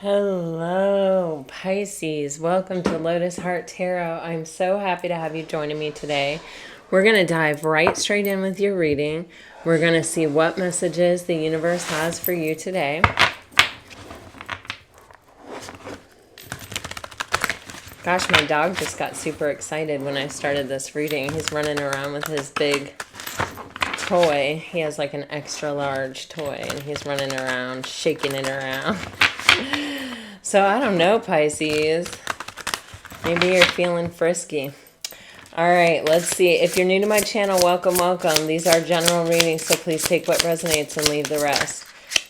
Hello, Pisces. Welcome to Lotus Heart Tarot. I'm so happy to have you joining me today. We're going to dive right straight in with your reading. We're going to see what messages the universe has for you today. Gosh, my dog just got super excited when I started this reading. He's running around with his big toy. He has like an extra large toy and he's running around, shaking it around. So I don't know, Pisces. Maybe you're feeling frisky. All right, let's see. If you're new to my channel, welcome, welcome. These are general readings, so please take what resonates and leave the rest.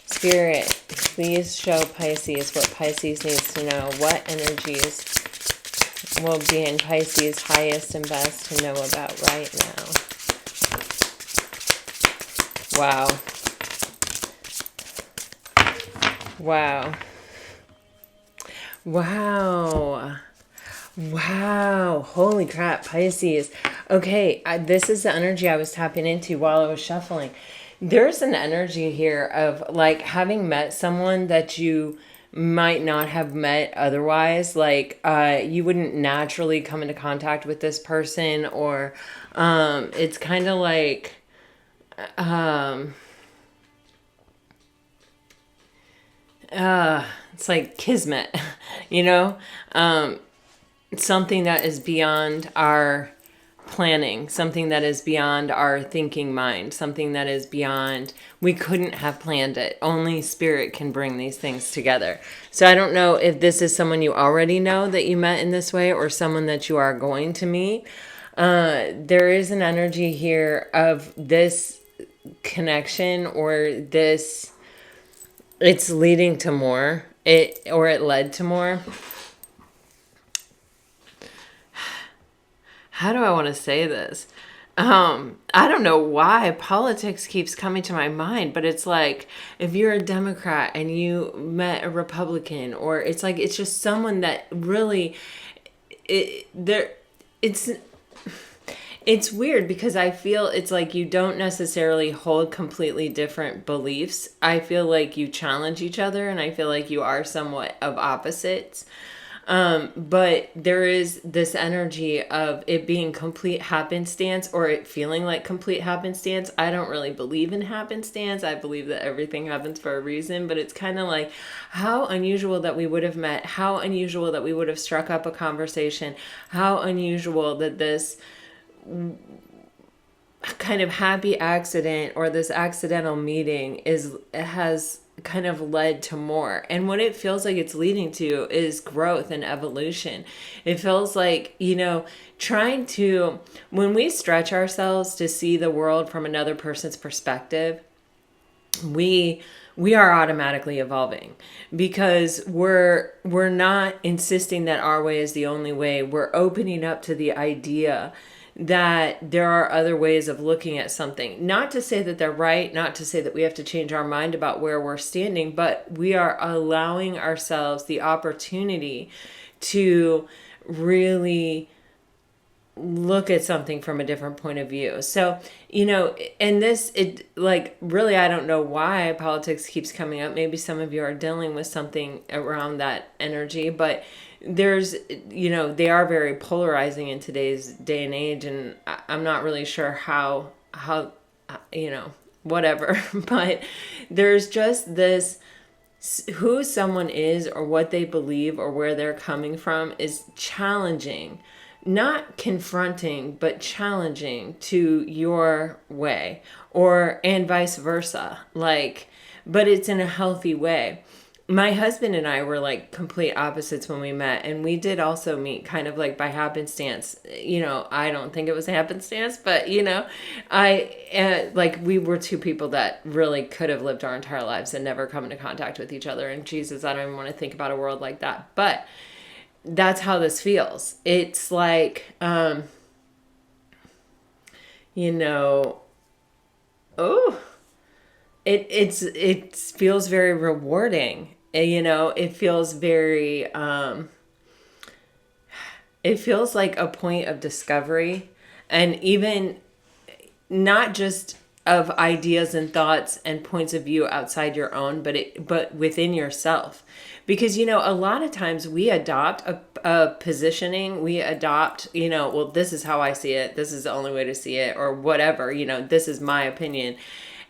Spirit, please show Pisces what Pisces needs to know. What energies will be in Pisces' highest and best to know about right now. Wow. Wow. Wow. Wow. Holy crap, Pisces. Okay, this is the energy I was tapping into while I was shuffling. There's an energy here of like having met someone that you might not have met otherwise. Like you wouldn't naturally come into contact with this person, or it's kind of like it's like kismet, you know? Something that is beyond our planning, something that is beyond our thinking mind, something that is beyond, we couldn't have planned it. Only spirit can bring these things together. So I don't know if this is someone you already know that you met in this way or someone that you are going to meet. There is an energy here of this connection, or this, it's leading to more, it led to more. How do I want to say this? I don't know why politics keeps coming to my mind, but it's like if you're a Democrat and you met a Republican, or it's like it's just someone that really it's weird because I feel it's like you don't necessarily hold completely different beliefs. I feel like you challenge each other, and I feel like you are somewhat of opposites. But there is this energy of it being complete happenstance, or it feeling like complete happenstance. I don't really believe in happenstance. I believe that everything happens for a reason, but it's kind of like how unusual that we would have met, how unusual that we would have struck up a conversation, how unusual that this kind of happy accident or this accidental meeting has kind of led to more. And what it feels like it's leading to is growth and evolution. It feels like, trying to, when we stretch ourselves to see the world from another person's perspective, we are automatically evolving, because we're not insisting that our way is the only way. We're opening up to the idea that there are other ways of looking at something. Not to say that they're right, not to say that we have to change our mind about where we're standing, but we are allowing ourselves the opportunity to really look at something from a different point of view. So, and this, it like, really, I don't know why politics keeps coming up. Maybe some of you are dealing with something around that energy, but there's, they are very polarizing in today's day and age. And I'm not really sure how, whatever, but there's just this, who someone is or what they believe or where they're coming from is challenging. Not confronting, but challenging to your way, and vice versa. But it's in a healthy way. My husband and I were like complete opposites when we met, and we did also meet kind of like by happenstance. I don't think it was happenstance, but we were two people that really could have lived our entire lives and never come into contact with each other. And Jesus, I don't even want to think about a world like that. But that's how this feels. It's like, it feels very rewarding. It feels very, it feels like a point of discovery, and even not just of ideas and thoughts and points of view outside your own, but within yourself. Because, a lot of times we adopt a positioning, we adopt, well, this is how I see it, this is the only way to see it, or whatever, this is my opinion.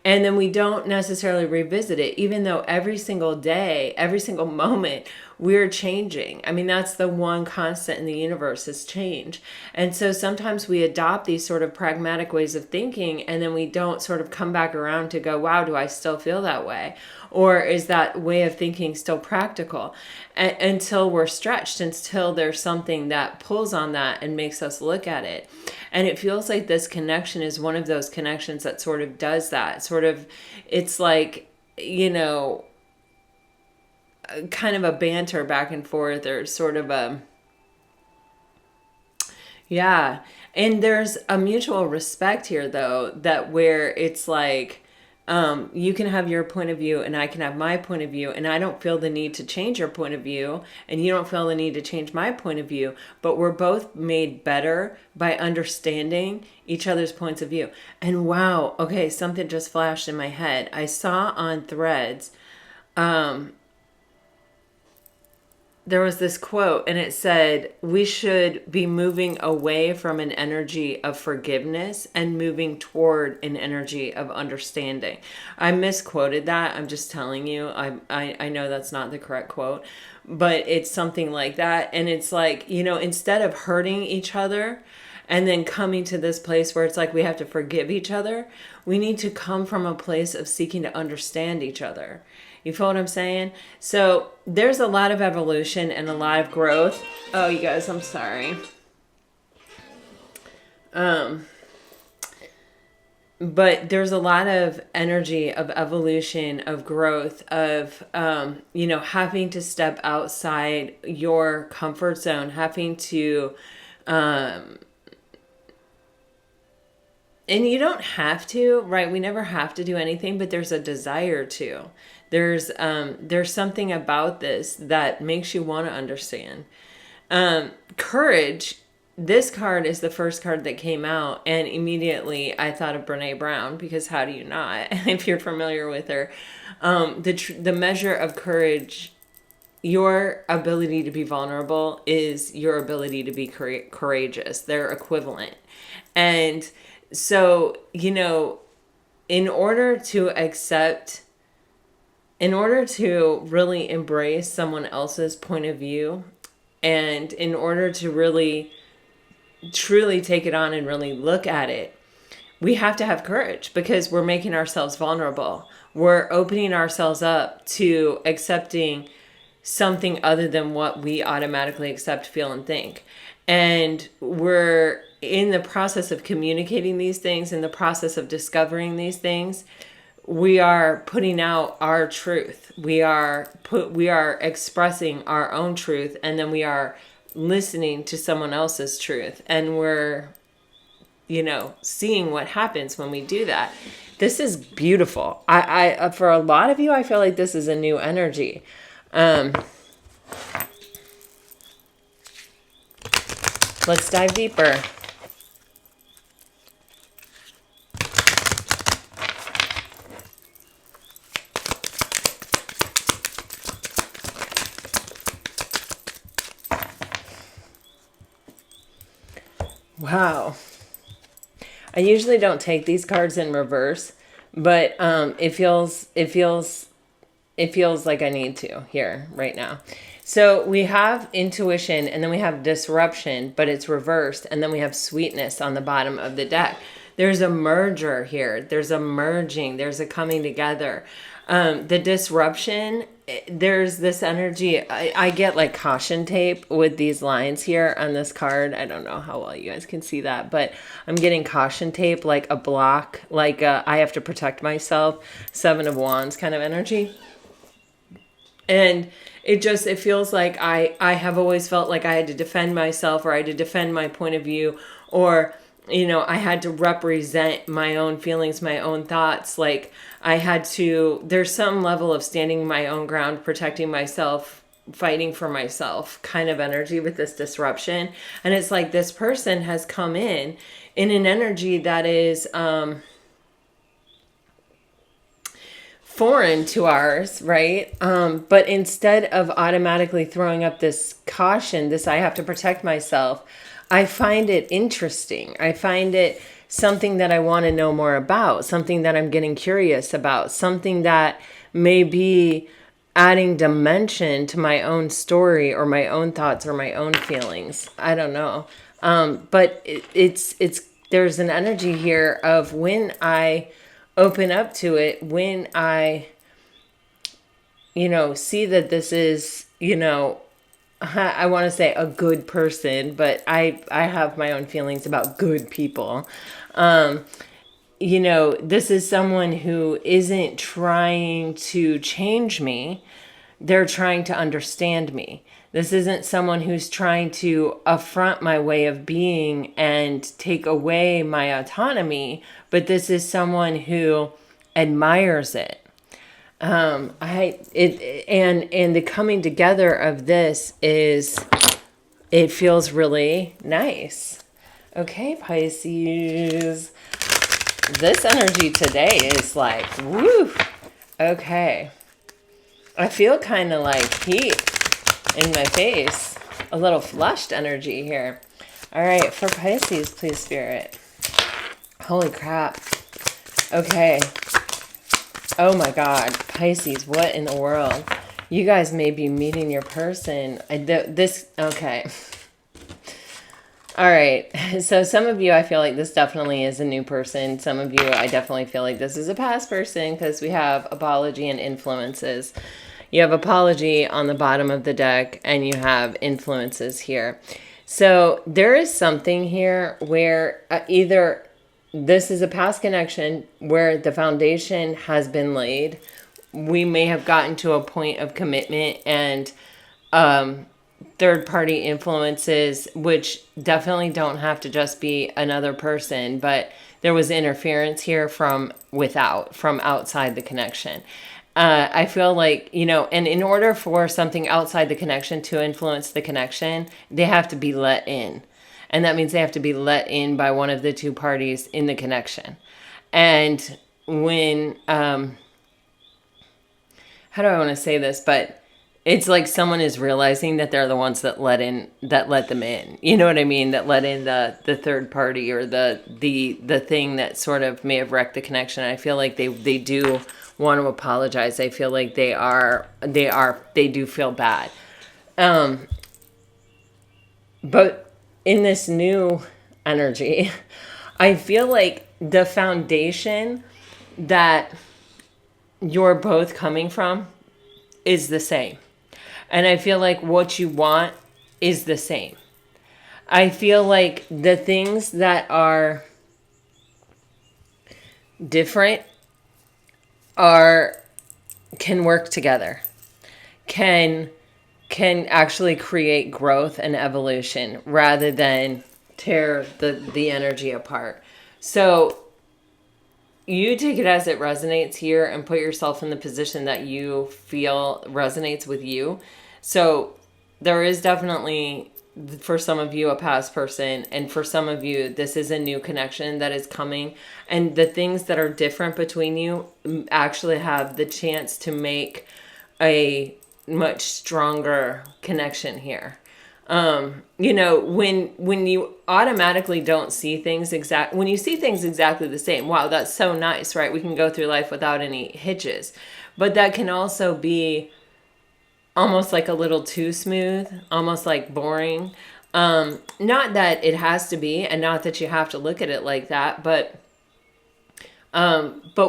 And then we don't necessarily revisit it, even though every single day, every single moment, we're changing. I mean, that's the one constant in the universe is change. And so sometimes we adopt these sort of pragmatic ways of thinking, and then we don't sort of come back around to go, wow, do I still feel that way? Or is that way of thinking still practical? Until we're stretched, until there's something that pulls on that and makes us look at it. And it feels like this connection is one of those connections that sort of does that. Sort of, it's like, kind of a banter back and forth, or sort of a, yeah. And there's a mutual respect here, though, that where it's like, you can have your point of view and I can have my point of view, and I don't feel the need to change your point of view and you don't feel the need to change my point of view, but we're both made better by understanding each other's points of view. And wow, okay, something just flashed in my head. I saw on Threads, there was this quote, and it said, we should be moving away from an energy of forgiveness and moving toward an energy of understanding. I misquoted that. I'm just telling you. I know that's not the correct quote, but it's something like that. And it's like, instead of hurting each other and then coming to this place where it's like we have to forgive each other, we need to come from a place of seeking to understand each other. You feel what I'm saying? So there's a lot of evolution and a lot of growth. Oh, you guys, I'm sorry. But there's a lot of energy of evolution, of growth, of, having to step outside your comfort zone, having to, and you don't have to, right? We never have to do anything, but there's a desire to. There's something about this that makes you want to understand. Courage. This card is the first card that came out, and immediately I thought of Brene Brown, because how do you not? If you're familiar with her, the measure of courage, your ability to be vulnerable is your ability to be courageous. They're equivalent, and so in order to really embrace someone else's point of view, and in order to really truly take it on and really look at it, we have to have courage, because we're making ourselves vulnerable. We're opening ourselves up to accepting something other than what we automatically accept, feel, and think. And we're in the process of communicating these things, in the process of discovering these things. We are putting out our truth. We are expressing our own truth, and then we are listening to someone else's truth, and we're seeing what happens when we do that. This is beautiful. I for a lot of you, I feel like this is a new energy. Let's dive deeper. Wow. I usually don't take these cards in reverse, but it feels like I need to here right now. So we have intuition, and then we have disruption, but it's reversed, and then we have sweetness on the bottom of the deck. There's a merger here. There's a merging. There's a coming together. The disruption, there's this energy. I get like caution tape with these lines here on this card. I don't know how well you guys can see that, but I'm getting caution tape, like a block, like I have to protect myself, 7 of Wands kind of energy. And it feels like I have always felt like I had to defend myself, or I had to defend my point of view, or I had to represent my own feelings, my own thoughts. Like there's some level of standing my own ground, protecting myself, fighting for myself kind of energy with this disruption. And it's like this person has come in an energy that is, foreign to ours, right? But instead of automatically throwing up this caution, this I have to protect myself, I find it interesting. I find it something that I want to know more about, something that I'm getting curious about, something that may be adding dimension to my own story or my own thoughts or my own feelings. I don't know. But it's there's an energy here of when I open up to it, when I, see that this is, I want to say a good person, but I have my own feelings about good people. This is someone who isn't trying to change me. They're trying to understand me. This isn't someone who's trying to affront my way of being and take away my autonomy, but this is someone who admires it. And the coming together of this it feels really nice. Okay, Pisces. This energy today is like, woo. Okay. I feel kind of like heat in my face. A little flushed energy here. All right, for Pisces, please, Spirit. Holy crap. Okay. Oh my God. Pisces, what in the world? You guys may be meeting your person. Okay. All right. So some of you, I feel like this definitely is a new person. Some of you, I definitely feel like this is a past person because we have apology and influences. You have apology on the bottom of the deck and you have influences here. So there is something here where either this is a past connection where the foundation has been laid. We may have gotten to a point of commitment and third-party influences, which definitely don't have to just be another person, but there was interference here from outside the connection. I feel like, and in order for something outside the connection to influence the connection, they have to be let in. And that means they have to be let in by one of the two parties in the connection. And when, how do I want to say this? But it's like someone is realizing that they're the ones that let them in. You know what I mean? That let in the third party or the thing that sort of may have wrecked the connection. I feel like they do want to apologize. I feel like they do feel bad. But in this new energy, I feel like the foundation that you're both coming from is the same. And I feel like what you want is the same. I feel like the things that are different can work together, can actually create growth and evolution rather than tear the energy apart. So you take it as it resonates here and put yourself in the position that you feel resonates with you. So there is definitely, for some of you, a past person, and for some of you, this is a new connection that is coming. And the things that are different between you actually have the chance to make a much stronger connection here. When you automatically don't see things when you see things exactly the same, wow, that's so nice, right? We can go through life without any hitches, but that can also be almost like a little too smooth, almost like boring. Not that it has to be, and not that you have to look at it like that, but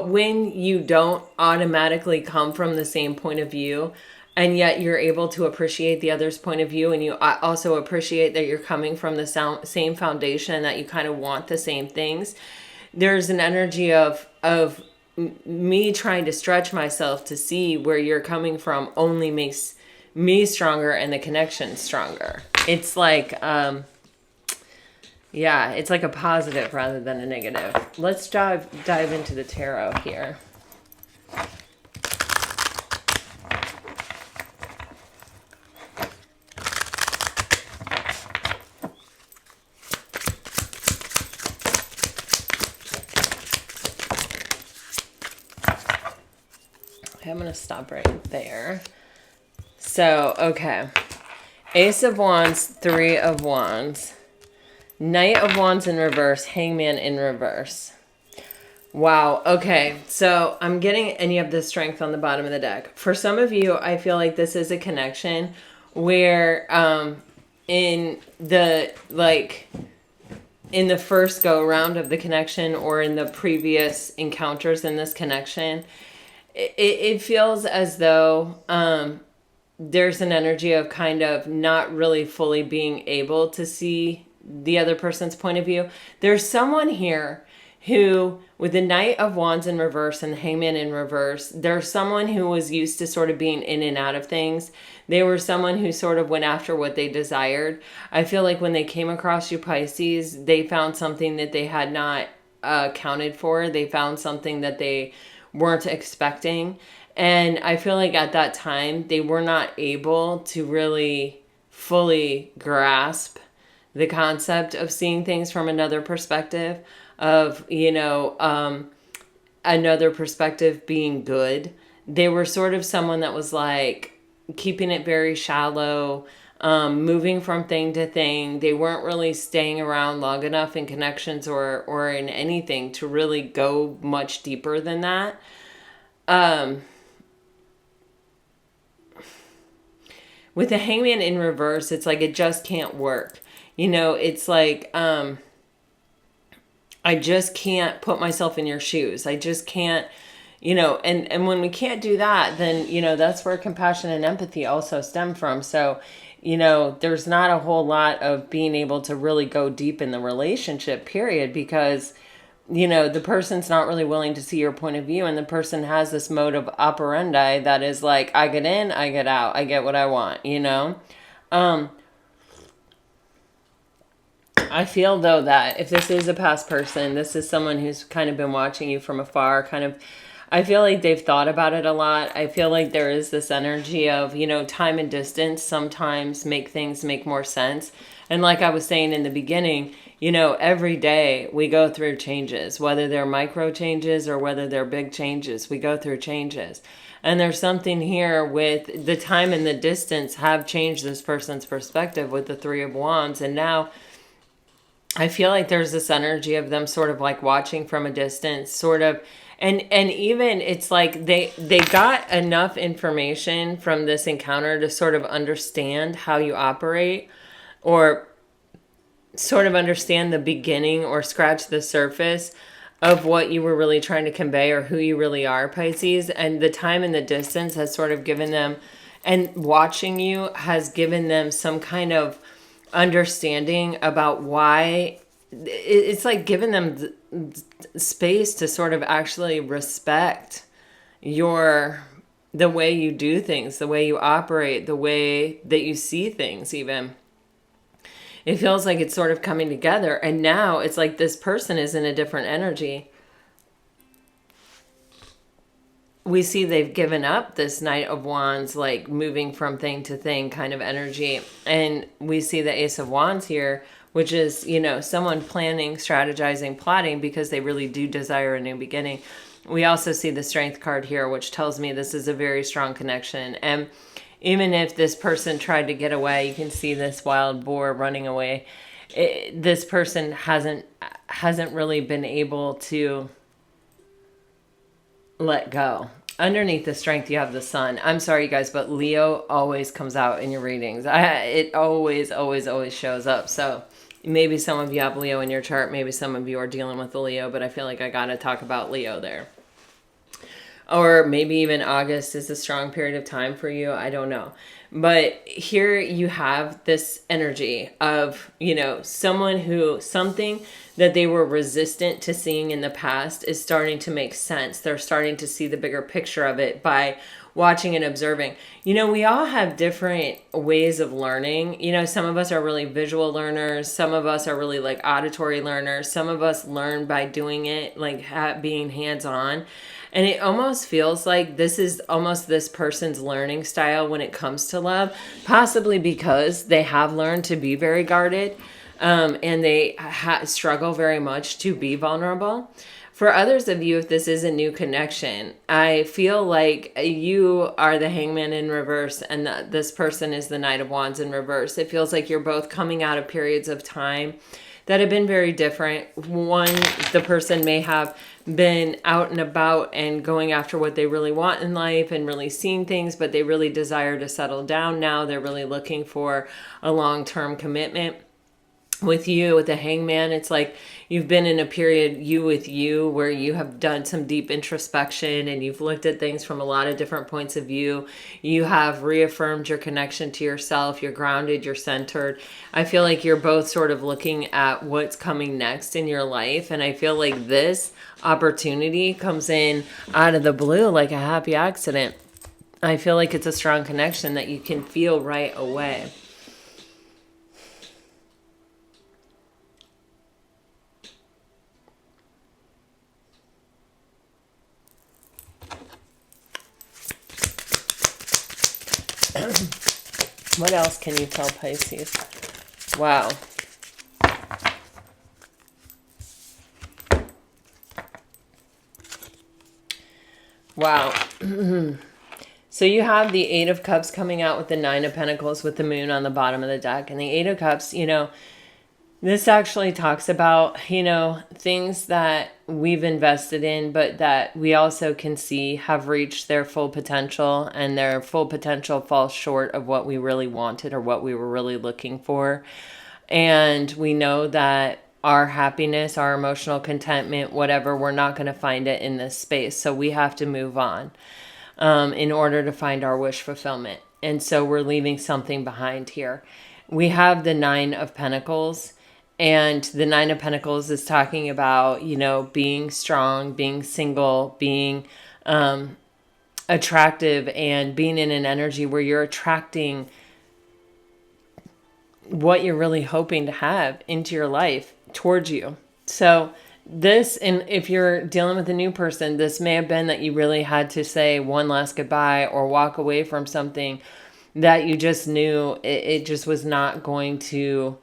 when you don't automatically come from the same point of view, and yet you're able to appreciate the other's point of view, and you also appreciate that you're coming from the same foundation, that you kind of want the same things. There's an energy of me trying to stretch myself to see where you're coming from only makes me stronger and the connection stronger. It's like, it's like a positive rather than a negative. Let's dive into the tarot here. Okay, I'm going to stop right there. So, okay. Ace of Wands, Three of Wands. Knight of Wands in reverse, Hangman in reverse. Wow. Okay. So I'm getting any of the strength on the bottom of the deck. For some of you, I feel like this is a connection where in the first go around of the connection or in the previous encounters in this connection, it feels as though there's an energy of kind of not really fully being able to see the other person's point of view. There's someone here who, with the Knight of Wands in reverse and the Hangman in reverse, there's someone who was used to sort of being in and out of things. They were someone who sort of went after what they desired. I feel like when they came across you, Pisces, they found something that they had not accounted for. They found something that they weren't expecting. And I feel like at that time, they were not able to really fully grasp the concept of seeing things from another perspective, of, another perspective being good. They were sort of someone that was like keeping it very shallow, moving from thing to thing. They weren't really staying around long enough in connections or in anything to really go much deeper than that. With the Hangman in reverse, it's like it just can't work. It's like, I just can't put myself in your shoes. I just can't, and when we can't do that, then, that's where compassion and empathy also stem from. So, there's not a whole lot of being able to really go deep in the relationship, period, because, the person's not really willing to see your point of view, and the person has this mode of operandi that is like, I get in, I get out, I get what I want, I feel, though, that if this is a past person, this is someone who's kind of been watching you from afar, I feel like they've thought about it a lot. I feel like there is this energy of, time and distance sometimes make things make more sense. And like I was saying in the beginning, every day we go through changes, whether they're micro changes or whether they're big changes, we go through changes. And there's something here with the time and the distance have changed this person's perspective with the Three of Wands. And now I feel like there's this energy of them sort of like watching from a distance, sort of, and even it's like they got enough information from this encounter to sort of understand how you operate, or sort of understand the beginning or scratch the surface of what you were really trying to convey or who you really are, Pisces. And the time and the distance has sort of given them, and watching you has given them some kind of understanding about why. It's like giving them space to sort of actually respect the way you do things, the way you operate, the way that you see things even. It feels like it's sort of coming together, and now it's like this person is in a different energy. We see they've given up this Knight of Wands, like moving from thing to thing kind of energy. And we see the Ace of Wands here, which is, someone planning, strategizing, plotting because they really do desire a new beginning. We also see the Strength card here, which tells me this is a very strong connection. And even if this person tried to get away, you can see this wild boar running away. This person hasn't really been able to let go. Underneath the Strength, you have the Sun. I'm sorry, you guys, but Leo always comes out in your readings. It always, always, always shows up. So maybe some of you have Leo in your chart. Maybe some of you are dealing with the Leo, but I feel like I got to talk about Leo there. Or maybe even August is a strong period of time for you. I don't know. But here you have this energy of, something that they were resistant to seeing in the past is starting to make sense. They're starting to see the bigger picture of it by watching and observing. We all have different ways of learning. Some of us are really visual learners. Some of us are really like auditory learners. Some of us learn by doing it, like being hands-on. And it almost feels like this is almost this person's learning style when it comes to love, possibly because they have learned to be very guarded, and they struggle very much to be vulnerable. For others of you, if this is a new connection, I feel like you are the Hangman in reverse and this person is the Knight of Wands in reverse. It feels like you're both coming out of periods of time that have been very different. One, the person may have been out and about and going after what they really want in life and really seeing things, but they really desire to settle down now. They're really looking for a long-term commitment. With you, with the Hangman, it's like you've been in a period, you with you, where you have done some deep introspection and you've looked at things from a lot of different points of view. You have reaffirmed your connection to yourself. You're grounded, you're centered. I feel like you're both sort of looking at what's coming next in your life. And I feel like this opportunity comes in out of the blue like a happy accident. I feel like it's a strong connection that you can feel right away. What else can you tell Pisces? Wow. Wow. So you have the Eight of Cups coming out with the Nine of Pentacles with the Moon on the bottom of the deck. And the Eight of Cups, this actually talks about, things that we've invested in, but that we also can see have reached their full potential, and their full potential falls short of what we really wanted or what we were really looking for. And we know that our happiness, our emotional contentment, whatever, we're not going to find it in this space. So we have to move on in order to find our wish fulfillment. And so we're leaving something behind here. We have the Nine of Pentacles. And the Nine of Pentacles is talking about, being strong, being single, being attractive, and being in an energy where you're attracting what you're really hoping to have into your life towards you. So this, and if you're dealing with a new person, this may have been that you really had to say one last goodbye or walk away from something that you just knew it just was not going to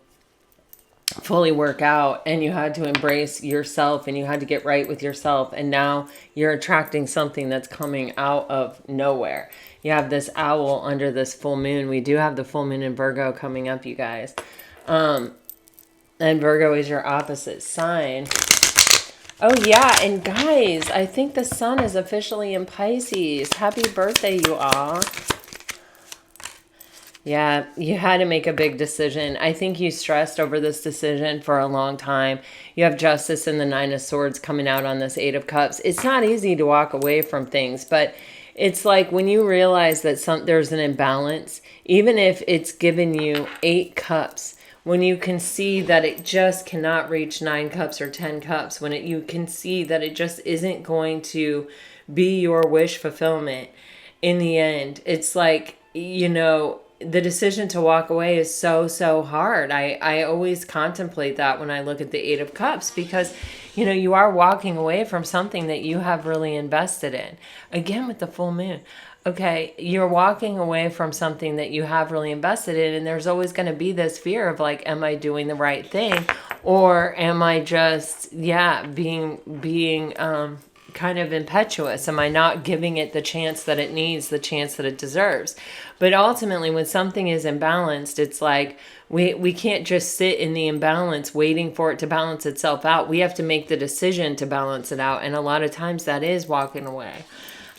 fully work out, and you had to embrace yourself and you had to get right with yourself, and now you're attracting something that's coming out of nowhere. You have this owl under this full moon. We do have the full moon in Virgo coming up, you guys. And Virgo is your opposite sign. Oh yeah, and guys, I think the sun is officially in Pisces. Happy birthday, you all. Yeah, you had to make a big decision. I think you stressed over this decision for a long time. You have Justice and the Nine of Swords coming out on this Eight of Cups. It's not easy to walk away from things, but it's like when you realize that there's an imbalance, even if it's given you 8 cups, when you can see that it just cannot reach 9 cups or 10 cups, when you can see that it just isn't going to be your wish fulfillment in the end, it's like, the decision to walk away is so hard. I always contemplate that when I look at the Eight of Cups, because, you are walking away from something that you have really invested in. Again, with the full moon. Okay, you're walking away from something that you have really invested in, and there's always going to be this fear of like, am I doing the right thing? Or am I just, being kind of impetuous? Am I not giving it the chance that it needs, the chance that it deserves? But ultimately, when something is imbalanced, it's like we can't just sit in the imbalance waiting for it to balance itself out. We have to make the decision to balance it out. And a lot of times that is walking away.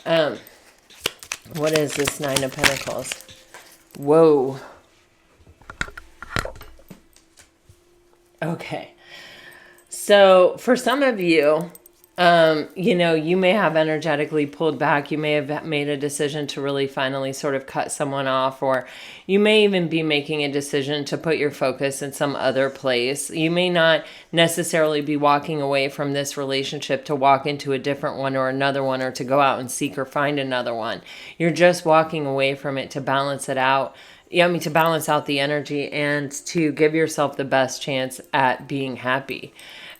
What is this Nine of Pentacles? Whoa. Okay. So for some of you, you may have energetically pulled back. You may have made a decision to really finally sort of cut someone off, or you may even be making a decision to put your focus in some other place. You may not necessarily be walking away from this relationship to walk into a different one or another one, or to go out and seek or find another one. You're just walking away from it to balance it out. To balance out the energy and to give yourself the best chance at being happy.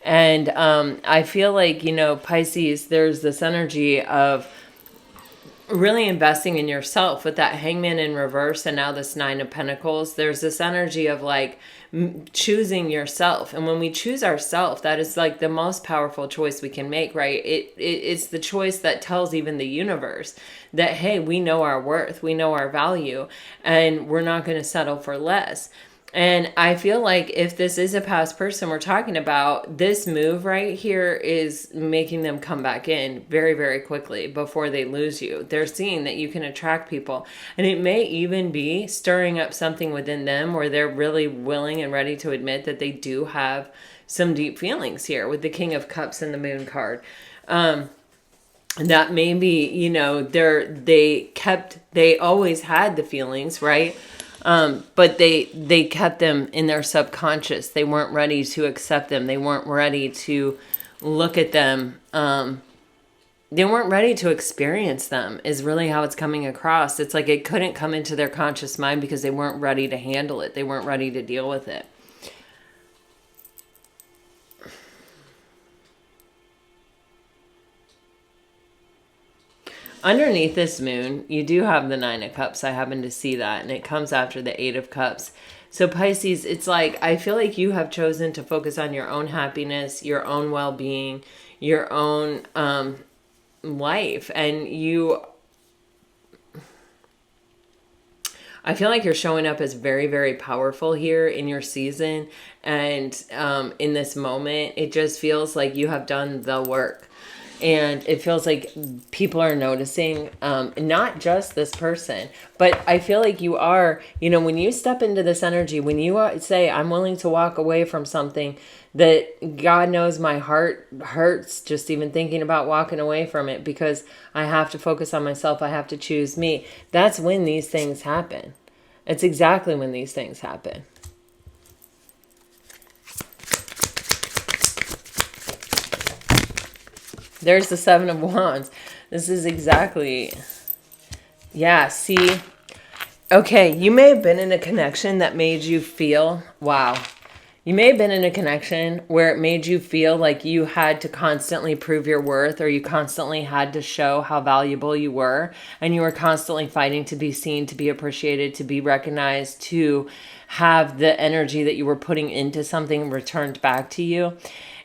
And I feel like, Pisces, there's this energy of really investing in yourself with that Hangman in reverse and now this Nine of Pentacles. There's this energy of like choosing yourself, and when we choose ourselves, that is like the most powerful choice we can make, right? It's the choice that tells even the universe that, hey, we know our worth, we know our value, and we're not going to settle for less. And I feel like if this is a past person we're talking about, this move right here is making them come back in very, very quickly before they lose you. They're seeing that you can attract people. And it may even be stirring up something within them where they're really willing and ready to admit that they do have some deep feelings here with the King of Cups and the Moon card. That maybe, you know, they always had the feelings, right? But they kept them in their subconscious. They weren't ready to accept them. They weren't ready to look at them. They weren't ready to experience them is really how it's coming across. It's like it couldn't come into their conscious mind because they weren't ready to handle it. They weren't ready to deal with it. Underneath this moon, you do have the Nine of Cups. I happen to see that, and it comes after the Eight of Cups. So Pisces, it's like, I feel like you have chosen to focus on your own happiness, your own well-being, your own life. And I feel like you're showing up as very, very powerful here in your season. And in this moment, it just feels like you have done the work. And it feels like people are noticing, not just this person, but I feel like you are, you know, when you step into this energy, when you say, I'm willing to walk away from something that God knows my heart hurts just even thinking about walking away from it because I have to focus on myself. I have to choose me. That's when these things happen. It's exactly when these things happen. There's the Seven of Wands. This is exactly, yeah, see? Okay, you may have been in a connection that made you feel, wow. You may have been in a connection where it made you feel like you had to constantly prove your worth, or you constantly had to show how valuable you were, and you were constantly fighting to be seen, to be appreciated, to be recognized, to have the energy that you were putting into something returned back to you.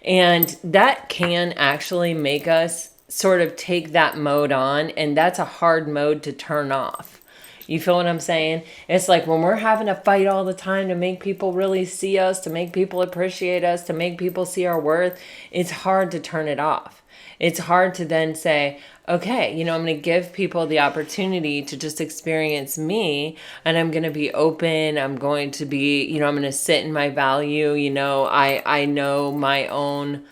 And that can actually make us sort of take that mode on, and that's a hard mode to turn off. You feel what I'm saying? It's like when we're having to fight all the time to make people really see us, to make people appreciate us, to make people see our worth, it's hard to turn it off. It's hard to then say, okay, you know, I'm going to give people the opportunity to just experience me, and I'm going to be open. I'm going to be, you know, I'm going to sit in my value. You know, I know my own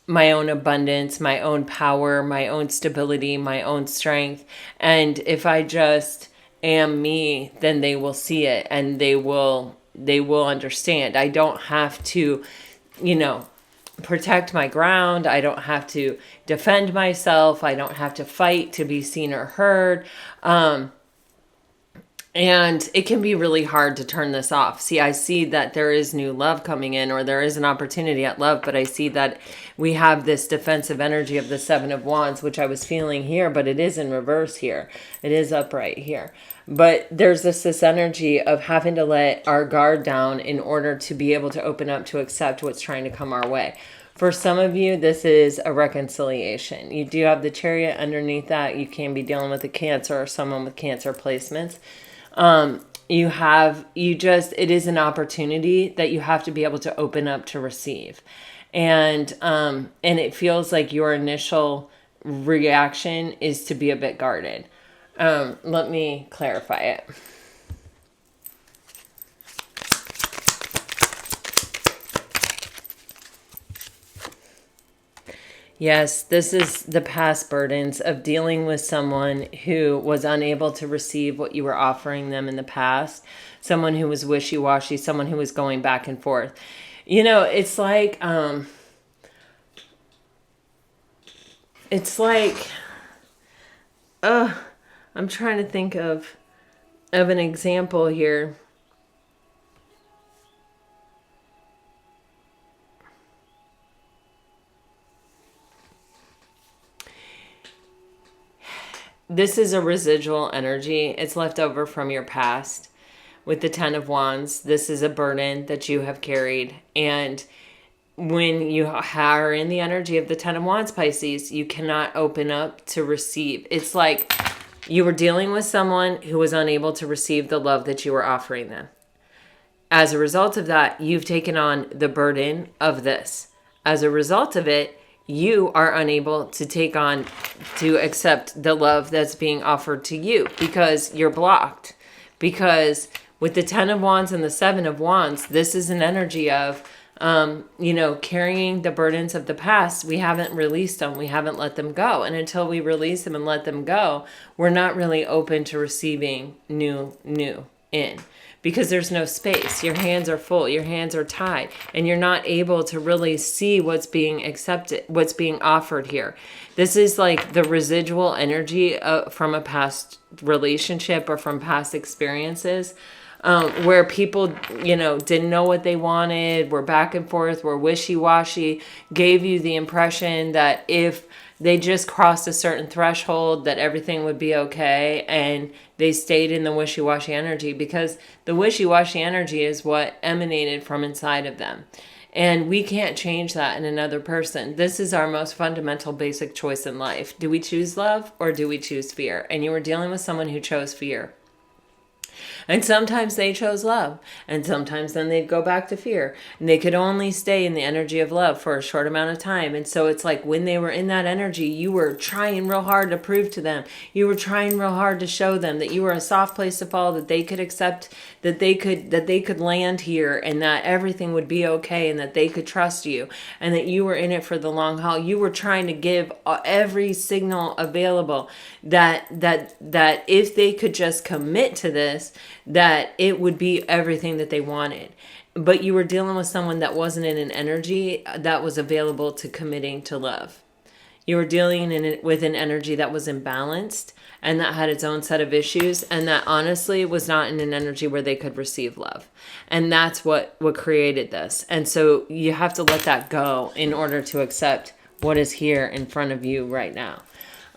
abundance, my own power, my own stability, my own strength. And if I just am me, then they will see it and they will understand. I don't have to, you know, protect my ground. I don't have to defend myself. I don't have to fight to be seen or heard. And it can be really hard to turn this off. See, I see that there is new love coming in, or there is an opportunity at love, but I see that we have this defensive energy of the Seven of Wands, which I was feeling here, but it is in reverse here. It is upright here. But there's this energy of having to let our guard down in order to be able to open up to accept what's trying to come our way. For some of you, this is a reconciliation. You do have the Chariot underneath that. You can be dealing with a Cancer or someone with Cancer placements. It is an opportunity that you have to be able to open up to receive. And it feels like your initial reaction is to be a bit guarded. Let me clarify it. Yes, this is the past burdens of dealing with someone who was unable to receive what you were offering them in the past, someone who was wishy-washy, someone who was going back and forth. You know, it's like, I'm trying to think of an example here. this is a residual energy. It's left over from your past. With the Ten of Wands, this is a burden that you have carried. And when you are in the energy of the Ten of Wands, Pisces, you cannot open up to receive. It's like you were dealing with someone who was unable to receive the love that you were offering them. As a result of that, you've taken on the burden of this. As a result of it, you are unable to accept the love that's being offered to you because you're blocked. Because with the Ten of Wands and the Seven of Wands, this is an energy of, carrying the burdens of the past. We haven't released them. We haven't let them go. And until we release them and let them go, we're not really open to receiving new in. Because there's no space. Your hands are full. Your hands are tied. And you're not able to really see what's being accepted, what's being offered here. This is like the residual energy from a past relationship or from past experiences where people, didn't know what they wanted, were back and forth, were wishy-washy, gave you the impression that if they just crossed a certain threshold that everything would be okay, and they stayed in the wishy-washy energy because the wishy-washy energy is what emanated from inside of them. And we can't change that in another person. This is our most fundamental basic choice in life. Do we choose love or do we choose fear? And you were dealing with someone who chose fear. And sometimes they chose love. And sometimes then they'd go back to fear. And they could only stay in the energy of love for a short amount of time. And so it's like when they were in that energy, you were trying real hard to prove to them. You were trying real hard to show them that you were a soft place to fall, that they could accept, that they could land here, and that everything would be okay, and that they could trust you, and that you were in it for the long haul. You were trying to give every signal available that if they could just commit to this, that it would be everything that they wanted. But you were dealing with someone that wasn't in an energy that was available to committing to love. You were dealing with an energy that was imbalanced and that had its own set of issues, and that honestly was not in an energy where they could receive love. And that's what created this. And so you have to let that go in order to accept what is here in front of you right now.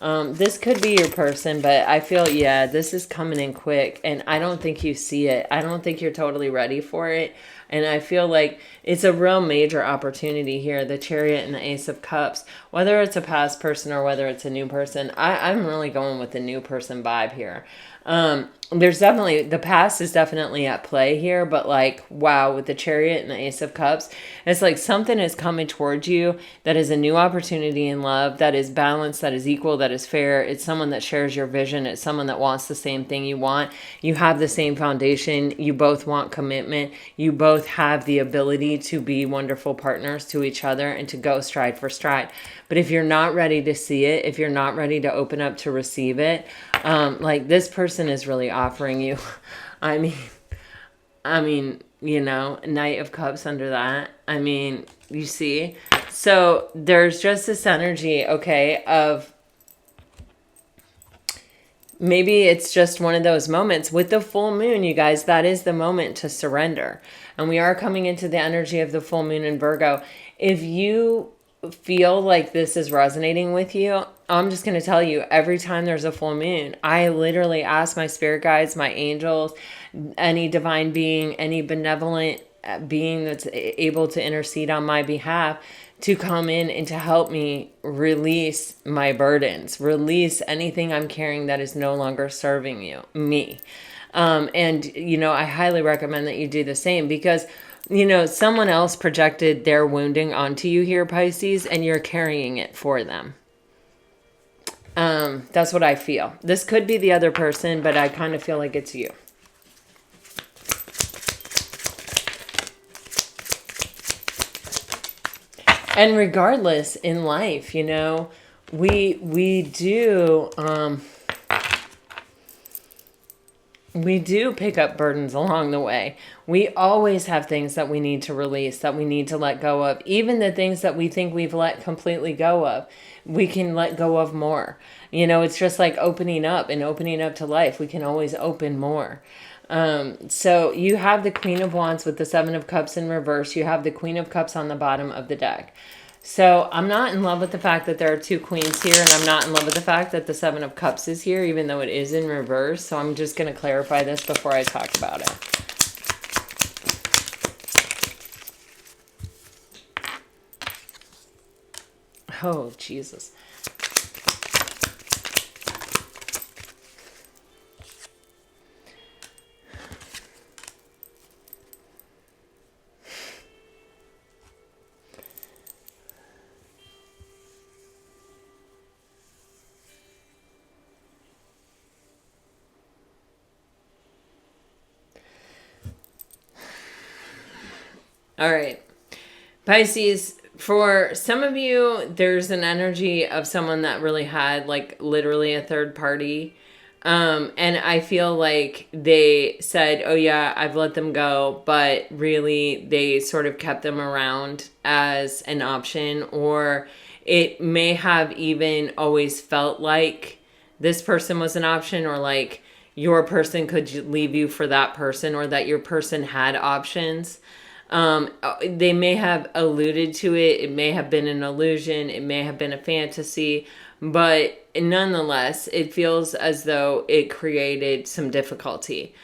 This could be your person, but I feel, this is coming in quick, and I don't think you see it. I don't think you're totally ready for it. And I feel like it's a real major opportunity here, the Chariot and the Ace of Cups, whether it's a past person or whether it's a new person. I'm really going with the new person vibe here. There's definitely, the past is definitely at play here, but like, wow, with the Chariot and the Ace of Cups, it's like something is coming towards you that is a new opportunity in love, that is balanced, that is equal, that is fair. It's someone that shares your vision. It's someone that wants the same thing you want. You have the same foundation. You both want commitment. You both have the ability to be wonderful partners to each other and to go stride for stride. But if you're not ready to see it, if you're not ready to open up to receive it, like this person is really offering you, I mean, Knight of Cups under that. I mean, you see? So there's just this energy, okay, of maybe it's just one of those moments with the full moon, you guys, that is the moment to surrender. And we are coming into the energy of the full moon in Virgo. If you feel like this is resonating with you, I'm just going to tell you, every time there's a full moon, I literally ask my spirit guides, my angels, any divine being, any benevolent being that's able to intercede on my behalf to come in and to help me release my burdens, release anything I'm carrying that is no longer serving me. I highly recommend that you do the same because someone else projected their wounding onto you here, Pisces, and you're carrying it for them. That's what I feel. This could be the other person, but I kind of feel like it's you. And regardless in life, we do pick up burdens along the way. We always have things that we need to release, that we need to let go of. Even the things that we think we've let completely go of, we can let go of more. It's just like opening up to life. We can always open more. So you have the Queen of Wands with the Seven of Cups in reverse. You have the Queen of Cups on the bottom of the deck. So I'm not in love with the fact that there are two queens here, and I'm not in love with the fact that the Seven of Cups is here, even though it is in reverse. So I'm just going to clarify this before I talk about it. Oh, Jesus. All right. Pisces, for some of you, there's an energy of someone that really had like literally a third party. And I feel like they said, oh yeah, I've let them go, but really they sort of kept them around as an option, or it may have even always felt like this person was an option, or like your person could leave you for that person, or that your person had options. They may have alluded to it. It may have been an illusion. It may have been a fantasy, but nonetheless, it feels as though it created some difficulty.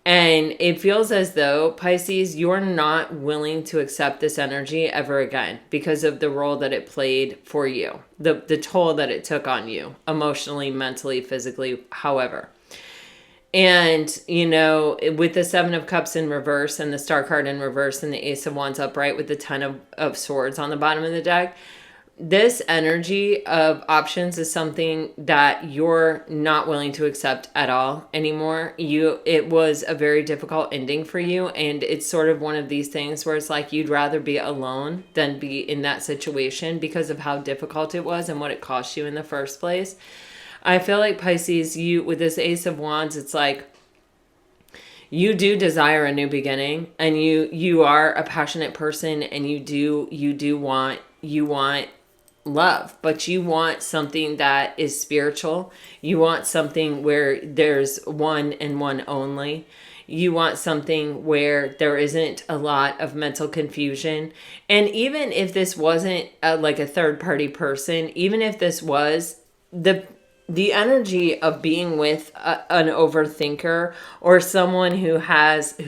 And it feels as though, Pisces, you're not willing to accept this energy ever again because of the role that it played for you, the toll that it took on you, emotionally, mentally, physically, however. And, you know, with the Seven of Cups in reverse and the Star card in reverse and the Ace of Wands upright with the Ten of Swords on the bottom of the deck, this energy of options is something that you're not willing to accept at all anymore. It was a very difficult ending for you. And it's sort of one of these things where it's like you'd rather be alone than be in that situation because of how difficult it was and what it cost you in the first place. I feel like, Pisces, you with this Ace of Wands, it's like you do desire a new beginning, and you are a passionate person, and you want love, but you want something that is spiritual. You want something where there's one and one only. You want something where there isn't a lot of mental confusion. And even if this wasn't like a third party person, even if this was the energy of being with an overthinker, or someone who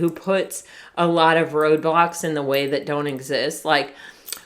puts a lot of roadblocks in the way that don't exist. Like,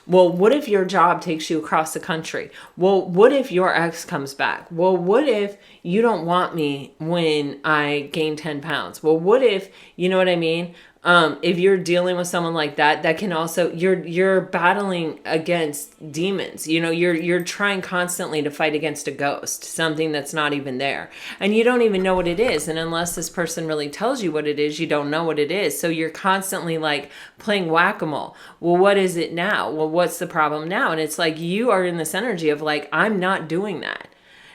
well, what if your job takes you across the country? Well, what if your ex comes back? Well, what if you don't want me when I gain 10 pounds? Well, what if, you know what I mean? If you're dealing with someone like that, that can also, you're battling against demons. You know, you're trying constantly to fight against a ghost, something that's not even there. And you don't even know what it is. And unless this person really tells you what it is, you don't know what it is. So you're constantly like playing whack-a-mole. Well, what is it now? Well, what's the problem now? And it's like, you are in this energy of like, I'm not doing that.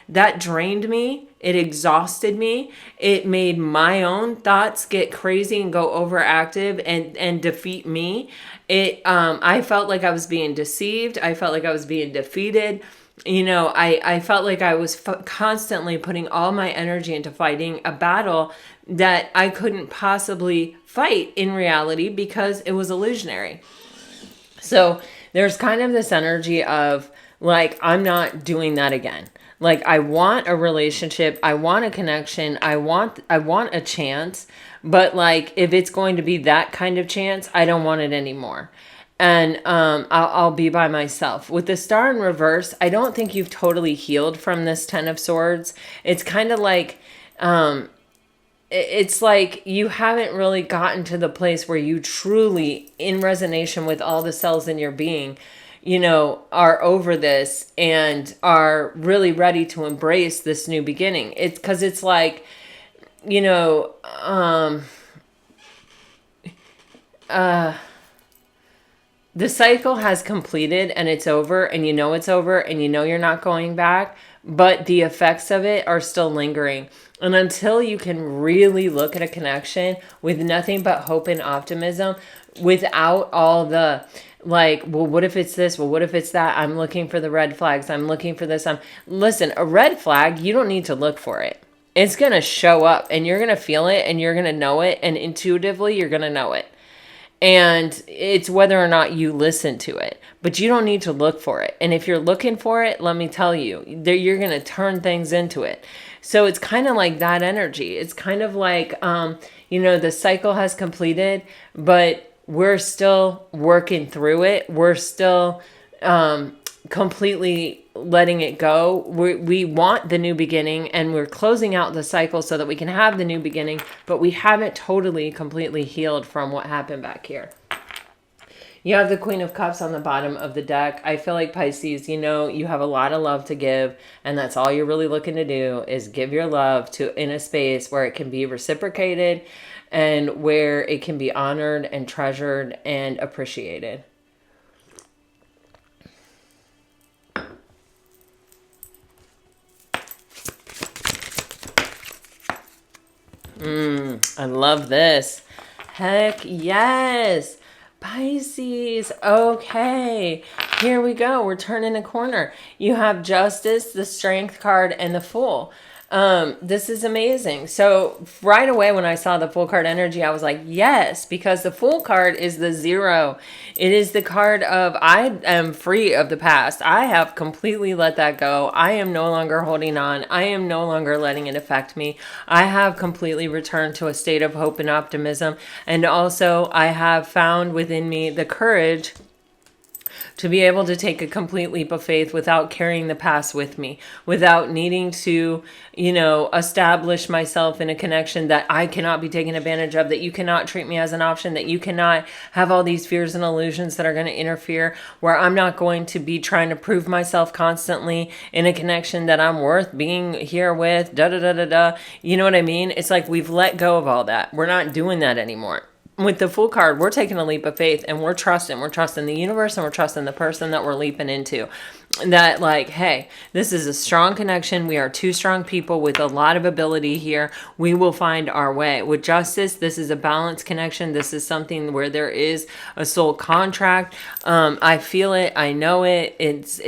That drained me. It exhausted me. It made my own thoughts get crazy and go overactive and defeat me. I felt like I was being deceived. I felt like I was being defeated. You know, I felt like I was constantly putting all my energy into fighting a battle that I couldn't possibly fight in reality because it was illusionary. So there's kind of this energy of like, I'm not doing that again. Like, I want a relationship. I want a connection. I want a chance. But like, if it's going to be that kind of chance, I don't want it anymore. And I'll be by myself. With the Star in reverse, I don't think you've totally healed from this Ten of Swords. It's kind of like, it's like you haven't really gotten to the place where you truly, in resonation with all the cells in your being, you know, are over this and are really ready to embrace this new beginning. It's because it's like, you know, the cycle has completed and it's over, and you know it's over, and you know you're not going back, but the effects of it are still lingering. And until you can really look at a connection with nothing but hope and optimism, without all the like, well, what if it's this? Well, what if it's that? I'm looking for the red flags. I'm looking for this. Listen, a red flag, you don't need to look for it. It's going to show up, and you're going to feel it, and you're going to know it. And intuitively, you're going to know it. And it's whether or not you listen to it, but you don't need to look for it. And if you're looking for it, let me tell you, you're going to turn things into it. So it's kind of like that energy. It's kind of like, the cycle has completed, but we're still working through it. We're still completely letting it go. We want the new beginning, and we're closing out the cycle so that we can have the new beginning, but we haven't totally, completely healed from what happened back here. You have the Queen of Cups on the bottom of the deck. I feel like Pisces, you have a lot of love to give, and that's all you're really looking to do is give your love in a space where it can be reciprocated and where it can be honored and treasured and appreciated. I love this. Heck yes. Pisces. Okay. Here we go. We're turning a corner. You have Justice, the Strength card, and the Fool. This is amazing. So right away when I saw the Fool card energy, I was like, yes, because the Fool card is the 0. It is the card of I am free of the past. I have completely let that go. I am no longer holding on. I am no longer letting it affect me. I have completely returned to a state of hope and optimism. And also I have found within me the courage to be able to take a complete leap of faith without carrying the past with me, without needing to, establish myself in a connection that I cannot be taken advantage of, that you cannot treat me as an option, that you cannot have all these fears and illusions that are going to interfere, where I'm not going to be trying to prove myself constantly in a connection that I'm worth being here with, You know what I mean? It's like we've let go of all that. We're not doing that anymore. With the Fool card, we're taking a leap of faith, and we're trusting the universe, and we're trusting the person that we're leaping into. That like, hey, this is a strong connection. We are 2 strong people with a lot of ability here. We will find our way. With Justice, this is a balanced connection. This is something where there is a soul contract. I feel it. I know it. It's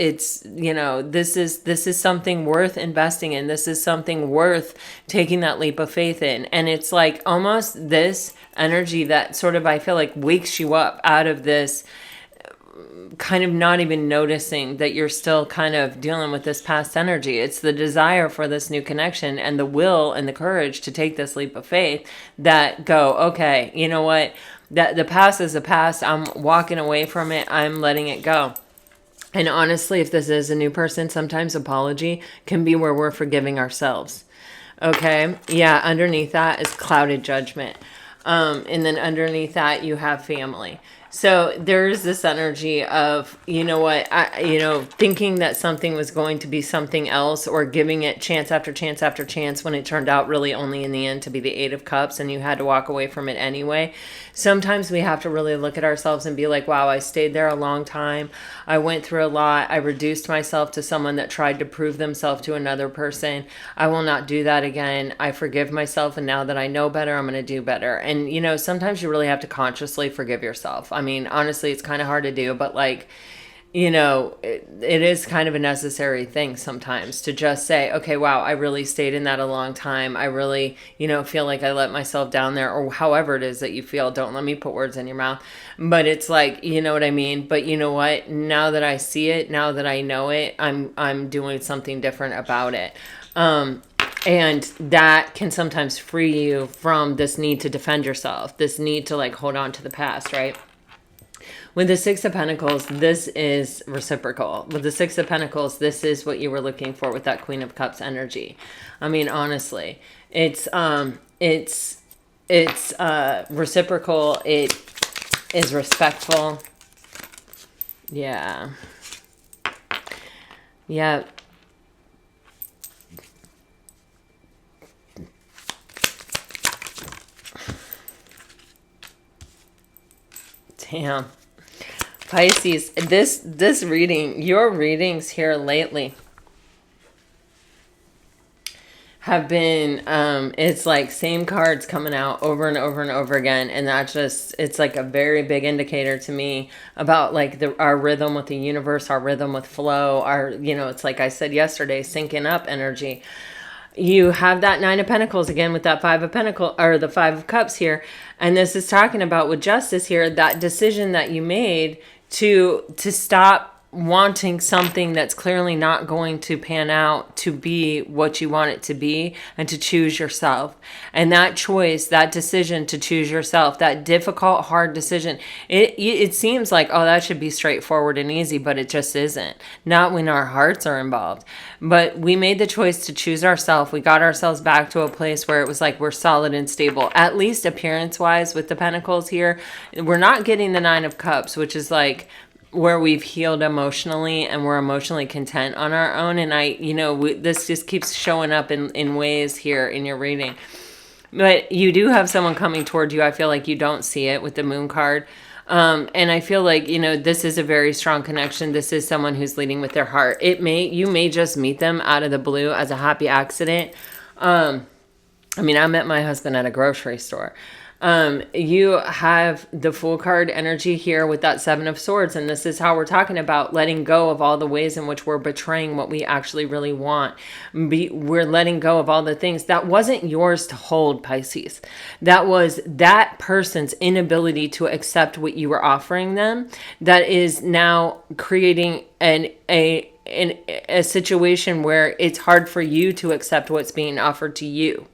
this is something worth investing in. This is something worth taking that leap of faith in. And it's like almost this energy that sort of, I feel like, wakes you up out of this kind of not even noticing that you're still kind of dealing with this past energy. It's the desire for this new connection and the will and the courage to take this leap of faith that go, okay, you know what? That the past is the past. I'm walking away from it. I'm letting it go. And honestly, if this is a new person, sometimes apology can be where we're forgiving ourselves. Okay? Yeah, underneath that is clouded judgment. And then underneath that, you have family. So there's this energy of, thinking that something was going to be something else, or giving it chance after chance after chance when it turned out really only in the end to be the 8 of Cups, and you had to walk away from it anyway. Sometimes we have to really look at ourselves and be like, wow, I stayed there a long time. I went through a lot. I reduced myself to someone that tried to prove themselves to another person. I will not do that again. I forgive myself. And now that I know better, I'm going to do better. And, sometimes you really have to consciously forgive yourself. I mean, honestly, it's kind of hard to do, but it is kind of a necessary thing sometimes to just say, okay, wow, I really stayed in that a long time. I really, feel like I let myself down there, or however it is that you feel. Don't let me put words in your mouth. But it's like, you know what I mean? But you know what? Now that I see it, now that I know it, I'm doing something different about it. And that can sometimes free you from this need to defend yourself, this need to hold on to the past, right? With the 6 of Pentacles, this is reciprocal. With the 6 of Pentacles, this is what you were looking for with that Queen of Cups energy. I mean, honestly, it's reciprocal. It is respectful. Yeah. Yeah. Damn. Pisces, this reading, your readings here lately have been, it's like same cards coming out over and over and over again. And that just, it's like a very big indicator to me about our rhythm with the universe, our rhythm with flow, it's like I said yesterday, syncing up energy. You have that Nine of Pentacles again with that Five of Pentacles, or the Five of Cups here. And this is talking about with justice here, that decision that you made to stop wanting something that's clearly not going to pan out to be what you want it to be, and to choose yourself. And that choice, that decision to choose yourself, that difficult, hard decision, it seems like, oh, that should be straightforward and easy, but it just isn't. Not when our hearts are involved. But we made the choice to choose ourselves. We got ourselves back to a place where it was like we're solid and stable, at least appearance wise with the Pentacles here. We're not getting the Nine of Cups, which is like where we've healed emotionally and we're emotionally content on our own. And this just keeps showing up in ways here in your reading. But you do have someone coming toward you. I feel like you don't see it with the Moon card. And I feel like, this is a very strong connection. This is someone who's leading with their heart. You may just meet them out of the blue as a happy accident. I met my husband at a grocery store. You have the Fool card energy here with that Seven of Swords. And this is how we're talking about letting go of all the ways in which we're betraying what we actually really want. We're letting go of all the things that wasn't yours to hold, Pisces. That was that person's inability to accept what you were offering them. That is now creating a situation where it's hard for you to accept what's being offered to you.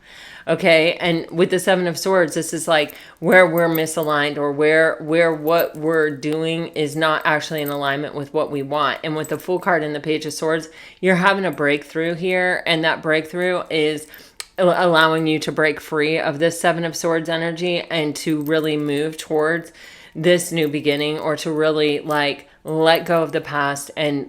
Okay. And with the Seven of Swords, this is like where we're misaligned, or where what we're doing is not actually in alignment with what we want. And with the Fool card and the Page of Swords, you're having a breakthrough here. And that breakthrough is allowing you to break free of this Seven of Swords energy and to really move towards this new beginning, or to really like let go of the past and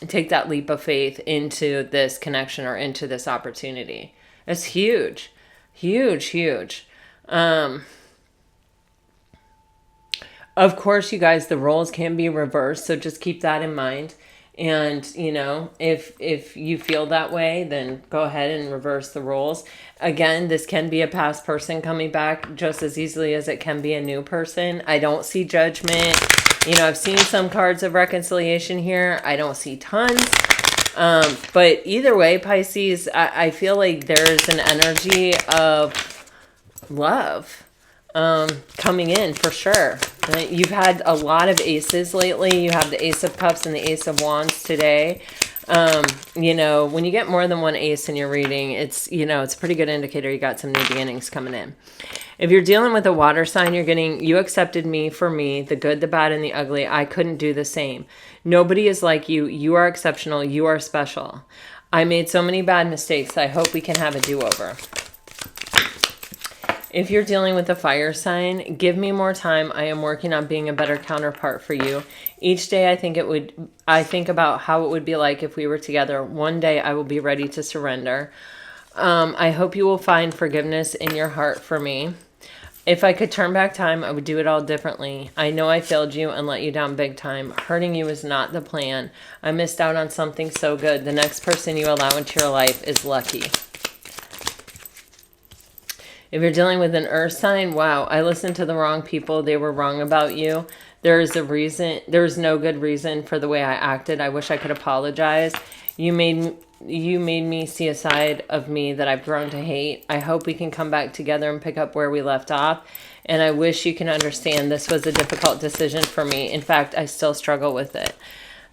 take that leap of faith into this connection or into this opportunity. It's huge, huge, huge. Of course, you guys, the roles can be reversed. So just keep that in mind. And, if you feel that way, then go ahead and reverse the roles. Again, this can be a past person coming back just as easily as it can be a new person. I don't see judgment. I've seen some cards of reconciliation here. I don't see tons. But either way, Pisces, I feel like there's an energy of love coming in for sure. You've had a lot of aces lately. You have the Ace of Cups and the Ace of Wands today. When you get more than one ace in your reading, it's a pretty good indicator you got some new beginnings coming in. If you're dealing with a water sign, you accepted me for me, the good, the bad, and the ugly. I couldn't do the same. Nobody is like you. You are exceptional. You are special. I made so many bad mistakes. I hope we can have a do-over. If you're dealing with a fire sign, give me more time. I am working on being a better counterpart for you. Each day I think about how it would be like if we were together. One day I will be ready to surrender. I hope you will find forgiveness in your heart for me. If I could turn back time, I would do it all differently. I know I failed you and let you down big time. Hurting you is not the plan. I missed out on something so good. The next person you allow into your life is lucky. If you're dealing with an earth sign, wow, I listened to the wrong people. They were wrong about you. There's no good reason for the way I acted. I wish I could apologize. You made me see a side of me that I've grown to hate. I hope we can come back together and pick up where we left off. And I wish you can understand this was a difficult decision for me. In fact, I still struggle with it.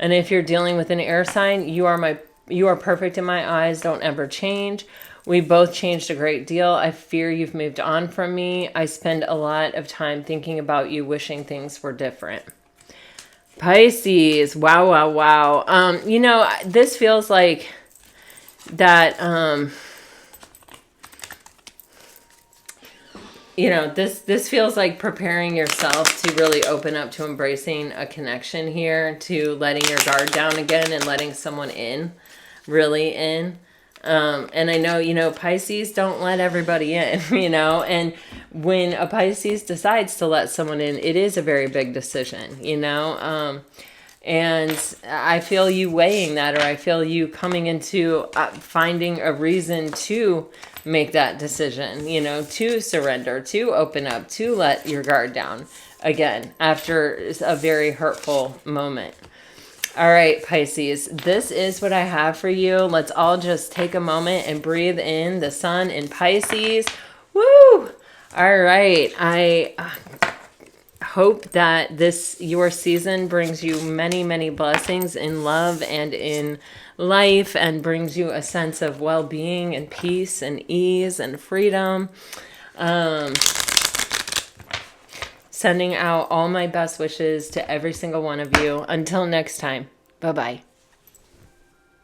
And if you're dealing with an air sign, you are perfect in my eyes. Don't ever change. We both changed a great deal. I fear you've moved on from me. I spend a lot of time thinking about you, wishing things were different. Pisces. Wow, wow, wow. This feels like that, this feels like preparing yourself to really open up to embracing a connection here, to letting your guard down again and letting someone in, really in. And I know, Pisces don't let everybody in, and when a Pisces decides to let someone in, it is a very big decision, and I feel you weighing that, or I feel you coming into finding a reason to make that decision, to surrender, to open up, to let your guard down again after a very hurtful moment. All right, Pisces, this is what I have for you. Let's all just take a moment and breathe in the sun in Pisces. Woo! All right. I hope that your season brings you many, many blessings in love and in life, and brings you a sense of well-being and peace and ease and freedom. Sending out all my best wishes to every single one of you. Until next time, bye-bye.